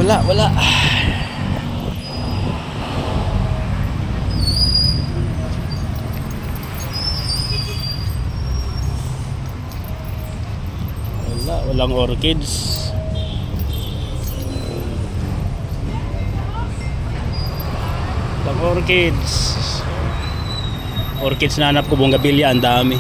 Wala. Walang orchids. Walang orchids. Orchids na hanap ko, bonggabilya, ang dami.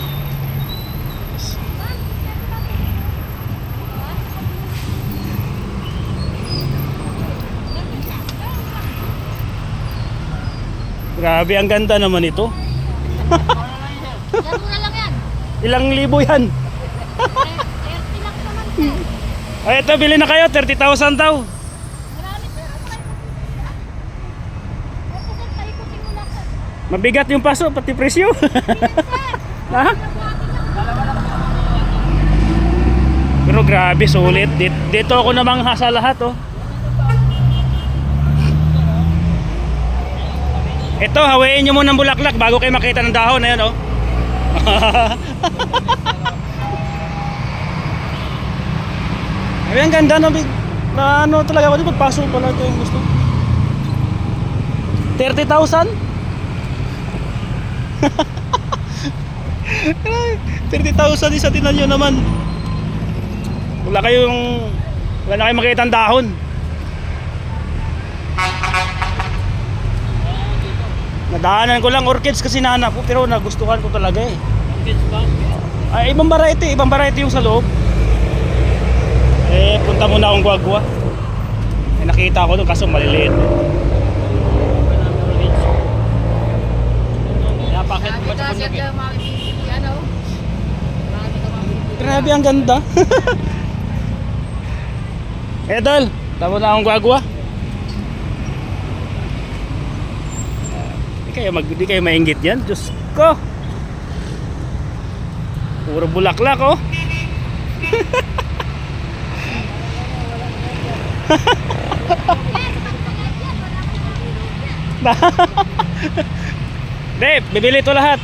Grabe, ang ganda naman ito. Yan muna lang yan. Ilang libo yan? 30 lang naman sir. Ay, ito, bili na kayo, 30,000 daw. Marami sir. Opo sir, paikutin mo lang sir. Mabigat yung paso, pati presyo. Ha? Pero grabe, sulit. Dito ako namang sa lahat, oh. Ito, hawain nyo muna ng bulaklak bago kayo makita ng dahon. Ayan, oh. Ay, ang ganda na, ano talaga ako. Di pagpasok pala ito yung gusto. 30,000? 30,000 isa tinan nyo naman. Wala na kayong makita ng dahon. Nadaanan ko lang orchids kasi nahanap ko, pero nagustuhan ko talaga eh. Orchids ba? Ay, ibang variety yung sa loob. Eh, punta muna akong Guagua. Eh, nakita ko doon kaso maliliit. Napakit mo sa punog eh. Grabe, ang ganda. Edol, tama na akong Guagua. Di kayo mainggit yan, Diyos ko. Puro bulaklak, oh. Dave, bibili ito lahat.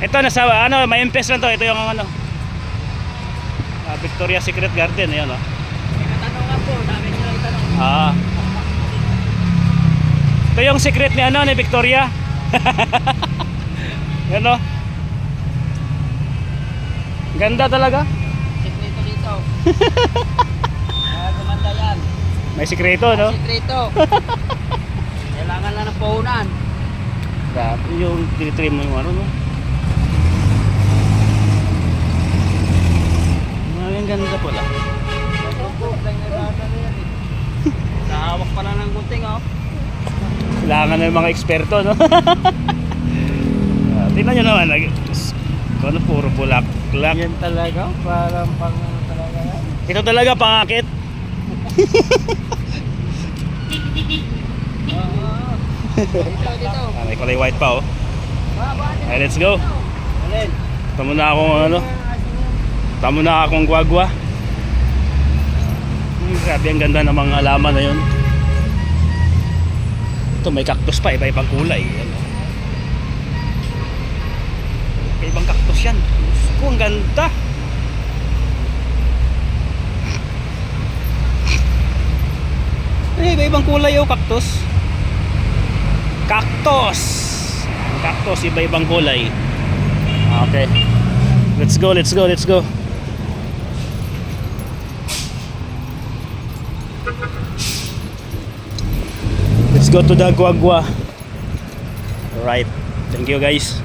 Ito nasa may impes lang to. Ito yung Victoria's Secret Garden, ayan, oh. Tanong nga po, dami nyo lang tanong. Ito yung secret ni Victoria. Yan, oh. Ganda talaga. Sikreto dito. Kaya gumanda yan. May sikreto, no? Sikreto. Kailangan lang ng puhunan. Grabe yung tinitrim mo yung no? Ang ganda pala. Sa hawak pa lang ng gunting, oh. Kailangan ng mga eksperto, no? Tingnan nyo naman, puro bulaklak. Yan talaga, parang pang ano talaga yan. Ito talaga pangakit. Dito. May kulay white pa, oh. Ay, let's go. Alin? Tamo na akong Guagua. Grabe, ang ganda ng mga halaman na yun. Ito, may cactus pa, iba-ibang kulay. Iba-ibang cactus yan. Diyos ko, ang ganda. Ay, iba-ibang kulay, oh, cactus. Cactus, iba-ibang kulay. Okay. Let's go. Let's go to the Guagua. Alright. Thank you, guys.